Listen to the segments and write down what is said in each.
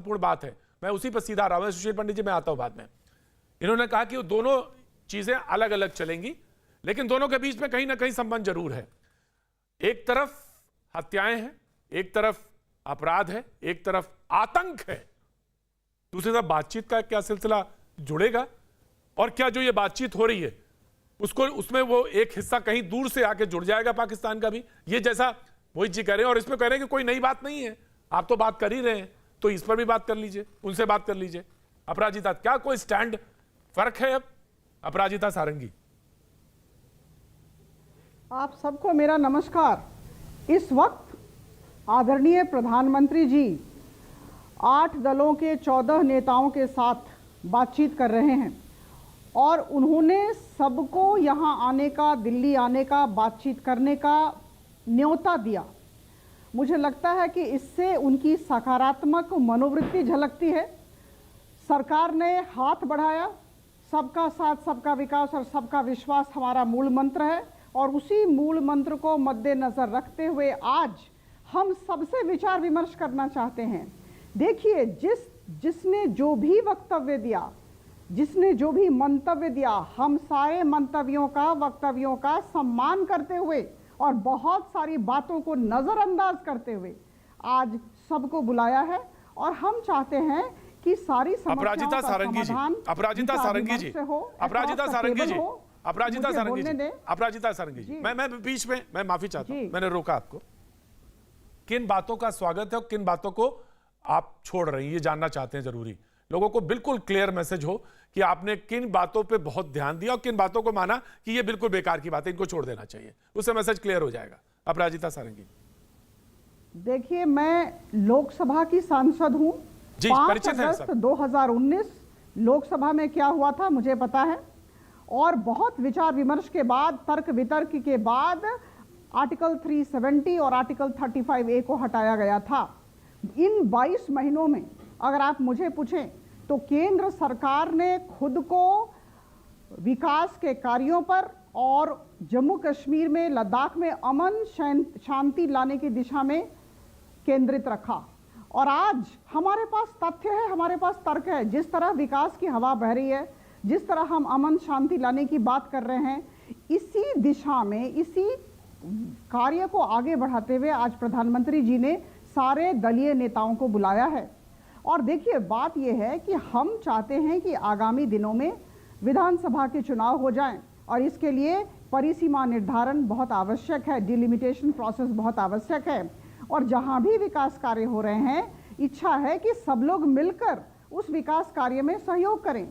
पूर्ण बात है, मैं उसी पर सीधा आ रहा हूं। सुशील पंडित जी, मैं आता हूं बाद में। इन्होंने कहा कि वो दोनों चीजें अलग अलग चलेंगी, लेकिन दोनों के बीच में कहीं ना कहीं संबंध जरूर है। एक तरफ हत्याएं हैं, एक तरफ अपराध है, एक तरफ आतंक है, दूसरी तरफ बातचीत का क्या सिलसिला जुड़ेगा, और क्या जो ये बातचीत हो रही है उसको उसमें वो एक हिस्सा कहीं दूर से आके जुड़ जाएगा पाकिस्तान का भी, ये जैसा मोहित जी कह रहे हैं। और इसमें कह रहे हैं कि कोई नई बात नहीं है, आप तो बात कर ही रहे हैं, तो इस पर भी बात कर लीजिए, उनसे बात कर लीजिए। अपराजिता, क्या कोई स्टैंड फर्क है अब? अपराजिता सारंगी। आप सबको मेरा नमस्कार। इस वक्त आदरणीय प्रधानमंत्री जी 8 दलों के 14 नेताओं के साथ बातचीत कर रहे हैं और उन्होंने सबको यहाँ आने का, दिल्ली आने का, बातचीत करने का न्योता दिया। मुझे लगता है कि इससे उनकी सकारात्मक मनोवृत्ति झलकती है। सरकार ने हाथ बढ़ाया, सबका साथ, सबका विकास और सबका विश्वास हमारा मूल मंत्र है, और उसी मूल मंत्र को मद्देनजर रखते हुए आज हम सबसे विचार विमर्श करना चाहते हैं। देखिए, जिसने जो भी वक्तव्य दिया, जिसने जो भी मंतव्य दिया, हम सारे मंतव्यों का, वक्तव्यों का सम्मान करते हुए और बहुत सारी बातों को नजरअंदाज समझते हुए आज सबको बुलाया है, और हम चाहते हैं कि सारी समस्याओं का समाधान अपराजिता सारंगी जी, अपराजिता सारंगी जी, अपराजिता सारंगी जी, अपराजिता सारंगी जी, मैं बीच में मैं माफी चाहता हूं, मैंने रोका आपको। किन बातों का स्वागत है और किन बातों को आप छोड़ रही हैं, ये जानना चाहते हैं। जरूरी लोगों को बिल्कुल क्लियर मैसेज हो कि आपने किन बातों पे बहुत ध्यान दिया और किन बातों को माना कि ये बिल्कुल बेकार की बात है, इनको छोड़ देना चाहिए, उससे मैसेज क्लियर हो जाएगा। अपराजिता सारंगी। देखिए, मैं लोकसभा की सांसद हूं। 5 अगस्त 2019 लोकसभा में क्या हुआ था मुझे पता है, और बहुत विचार विमर्श के बाद, तर्क वितर्क के बाद आर्टिकल 370 और आर्टिकल 35A को हटाया गया था। इन 22 महीनों में अगर आप मुझे पूछें तो केंद्र सरकार ने खुद को विकास के कार्यों पर और जम्मू कश्मीर में, लद्दाख में अमन शांति लाने की दिशा में केंद्रित रखा। और आज हमारे पास तथ्य है, हमारे पास तर्क है। जिस तरह विकास की हवा बह रही है, जिस तरह हम अमन शांति लाने की बात कर रहे हैं, इसी दिशा में, इसी कार्य को आगे बढ़ाते हुए आज प्रधानमंत्री जी ने सारे दलीय नेताओं को बुलाया है। और देखिए, बात यह है कि हम चाहते हैं कि आगामी दिनों में विधानसभा के चुनाव हो जाएं, और इसके लिए परिसीमा निर्धारण बहुत आवश्यक है, डिलिमिटेशन प्रोसेस बहुत आवश्यक है। और जहां भी विकास कार्य हो रहे हैं, इच्छा है कि सब लोग मिलकर उस विकास कार्य में सहयोग करें।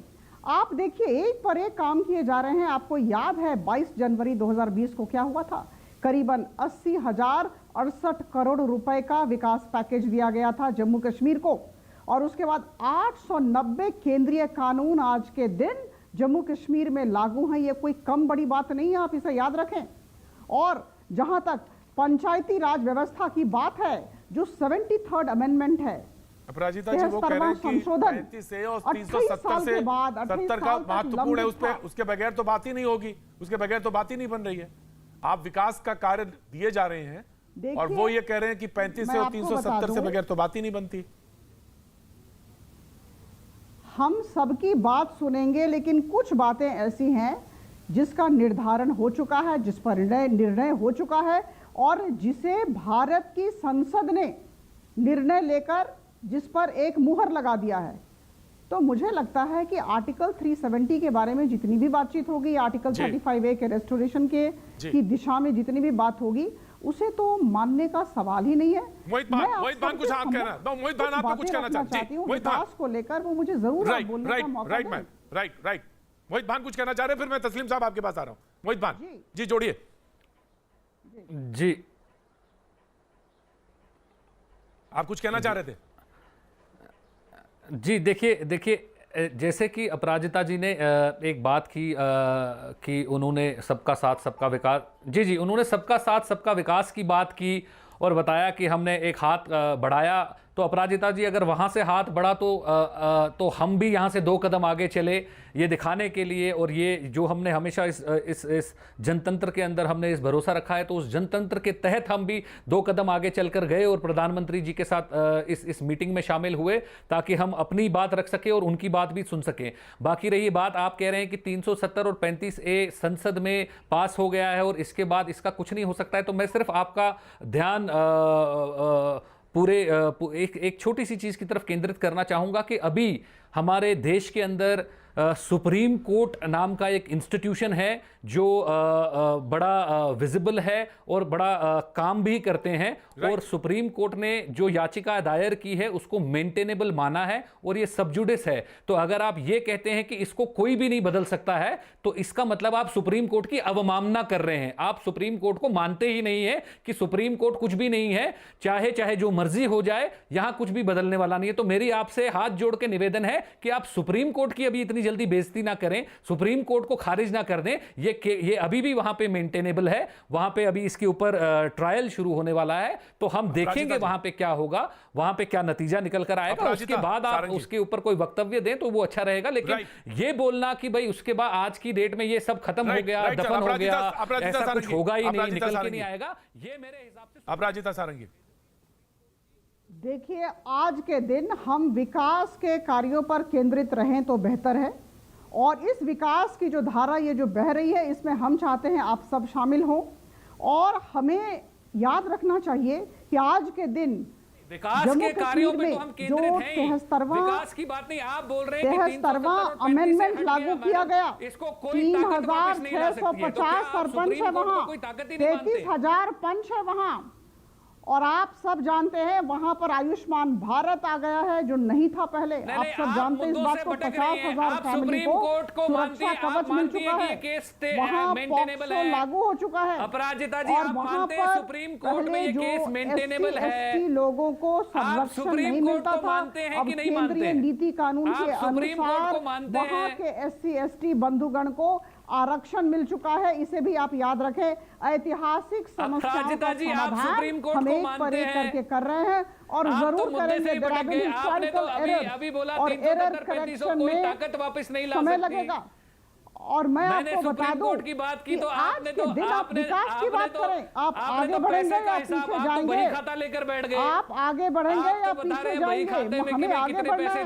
आप देखिए, एक पर एक काम किए जा रहे हैं। आपको याद है 22 जनवरी 2020 को क्या हुआ था? करीबन 80,068 करोड़ रुपए का विकास पैकेज दिया गया था जम्मू कश्मीर को, और उसके बाद 890 केंद्रीय कानून आज के दिन जम्मू कश्मीर में लागू हैं। ये कोई कम बड़ी बात नहीं है, आप इसे याद रखें। और जहां तक पंचायती राज व्यवस्था की बात है, जो 73rd अमेंडमेंट है, अपराजिता जी, वो कह रहे हैं कि 35 से और 370 से 70 का महत्वपूर्ण है, उस पे उसके बगैर तो बात ही नहीं होगी, उसके बगैर तो बात ही नहीं बन रही है। आप विकास का कार्य दिए जा रहे हैं और वो ये कह रहे हैं कि 35 से और 370 से बगैर तो बात ही नहीं बनती। हम सबकी बात सुनेंगे, लेकिन कुछ बातें ऐसी हैं जिसका निर्धारण हो चुका है, जिस पर निर्णय हो चुका है, और जिसे भारत की संसद ने निर्णय लेकर जिस पर एक मुहर लगा दिया है। तो मुझे लगता है कि आर्टिकल 370 के बारे में जितनी भी बातचीत होगी, आर्टिकल 35A के रेस्टोरेशन की दिशा में जितनी भी बात होगी, उसे तो मानने का सवाल ही नहीं है। मोहित भान कुछ आप कहना, मोहित भान आपको कुछ कहना चाहती हूं विकास को लेकर, वो मुझे जरूर बोलने का मौका दें। राइट, मोहित भान कुछ कहना चाह रहे हैं, फिर मैं तस्लीम साहब आपके पास आ रहा हूं। मोहित भान जी जोड़िए। जी, आप कुछ कहना चाह रहे थे? जी, देखिए जैसे कि अपराजिता जी ने एक बात की कि उन्होंने सबका साथ सबका विकास, जी उन्होंने सबका साथ सबका विकास की बात की और बताया कि हमने एक हाथ बढ़ाया तो अपराजिता जी अगर वहां से हाथ बढ़ा तो हम भी यहां से 2 कदम आगे चले, ये दिखाने के लिए, और ये जो हमने हमेशा इस जनतंत्र के अंदर हमने इस भरोसा रखा है, तो उस जनतंत्र के तहत हम भी 2 कदम आगे चलकर गए और प्रधानमंत्री जी के साथ इस मीटिंग में शामिल हुए, ताकि हम अपनी बात रख सके और उनकी बात भी सुन सके। बाकी रही बात, आप कह रहे हैं कि 370 और 35A संसद में पास हो गया है और इसके बाद इसका कुछ नहीं हो सकता है, तो मैं सिर्फ आपका ध्यान एक छोटी सी चीज की तरफ केंद्रित करना चाहूंगा कि अभी हमारे देश के अंदर सुप्रीम कोर्ट नाम का एक इंस्टीट्यूशन है जो बड़ा विजिबल है और बड़ा काम भी करते हैं, और सुप्रीम कोर्ट ने जो याचिका दायर की है उसको मेंटेनेबल माना है और ये सब जुडिस है। तो अगर आप ये कहते हैं कि इसको कोई भी नहीं बदल सकता है, तो इसका मतलब आप सुप्रीम कोर्ट की अवमानना कर रहे हैं। आप सुप्रीम कोर्ट को मानते ही नहीं है कि सुप्रीम कोर्ट कुछ भी नहीं है, चाहे जो मर्जी हो जाए, यहां कुछ भी बदलने वाला नहीं है। तो मेरी आपसे हाथ जोड़ के निवेदन है कि आप सुप्रीम कोर्ट की अभी इतनी जल्दी बेइज्जती ना करें, सुप्रीम कोर्ट को खारिज ना कर दें। ये अभी भी वहां पे मेंटेनेबल है, वहां पे अभी इसके ऊपर ट्रायल शुरू होने वाला है, तो हम देखेंगे वहां पे क्या होगा, वहां पे क्या नतीजा निकल कर आएगा, उसके बाद आप उसके ऊपर कोई वक्तव्य दें तो वो अच्छा रहेगा। लेकिन ये बोलना कि भाई उसके बाद आज की डेट में ये सब खत्म हो गया, दफन हो गया, ऐसा कुछ होगा ही नहीं, निकल के नहीं आएगा, ये मेरे हिसाब से। अपराजिता सारंगी, देखिए, आज के दिन हम विकास के कार्यों पर केंद्रित रहें तो बेहतर है, और इस विकास की जो धारा ये जो बह रही है, इसमें हम चाहते हैं आप सब शामिल हों। और हमें याद रखना चाहिए कि आज के दिन विकास के कार्यों पे तो हम केंद्रित हैं ही, विकास की बात नहीं। आप बोल रहे हैं कि 73वां अमेंडमेंट लागू किया गया, इसको कोई ताकत वापस नहीं ला सकती है। 3650 सरपंच है वहां, 33,000 पंच है वहां, और आप सब जानते हैं वहां पर आयुष्मान भारत आ गया है जो नहीं था पहले। आप सब जानते हैं इस बात को, 50,000 फैमिली को सुरक्षा कवच मिल चुका है, वहां पॉक्सो लागू हो चुका है। अपराजिता जी, आप मानते हैं सुप्रीम कोर्ट में ये केस मेंटेनेबल है? लोगों को संरक्षण नहीं मिलता था, अब केंद्रीय नीति कानून के अनुसार वहां के SC/ST बंधुगण को आरक्षण मिल चुका है। इसे भी आप याद रखें। ऐतिहासिक समस्याओं का समाधान हम एक पर एक करके कर रहे हैं और जरूर करेंगे। अभी बोला 373 कोई ताकत वापस नहीं ला सकती, समय लगेगा। और मैं आपको बता दूं की बात की तो आपने तो आप विकास की बात करें, आप आगे बढ़ेंगे या पीछे जाएंगे? खाता लेकर बैठ गए, आप आगे बढ़ेंगे या पीछे जाएंगे? हमें आगे बढ़ना है,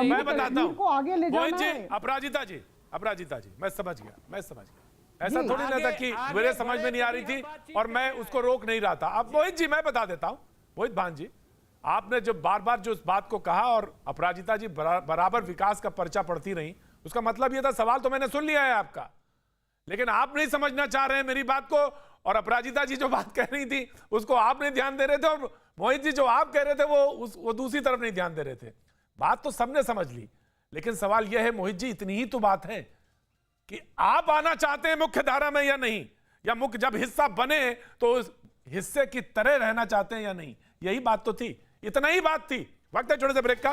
मैं बताता हूं, आगे ले जाना है। अपराजिता जी, मैं समझ गया। ऐसा थोड़ी ना था कि मेरे समझ में नहीं आ रही थी और मैं उसको रोक नहीं रहा था। अब मोहित जी, मैं बता देता हूं, मोहित भान जी, आपने जो बार-बार जो इस बात को कहा और अपराजिता जी बराबर विकास का पर्चा पढ़ती रही, उसका मतलब यह था, सवाल तो मैंने सुन लिया है आपका, लेकिन आप नहीं समझना चाह रहे हैं मेरी बात को, और अपराजिता जी जो बात कह रही थी उसको आप नहीं ध्यान दे रहे थे, और मोहित जी जो आप कह रहे थे वो दूसरी तरफ नहीं ध्यान दे रहे थे। बात तो सबने समझ ली, लेकिन सवाल यह है मोहित जी, इतनी ही तो बात है कि आप आना चाहते हैं मुख्य धारा में या नहीं, या मुख्य जब हिस्सा बने तो उस हिस्से की तरह रहना चाहते हैं या नहीं, यही बात तो थी, इतना ही बात थी। वक्त है छोटे से ब्रेक का,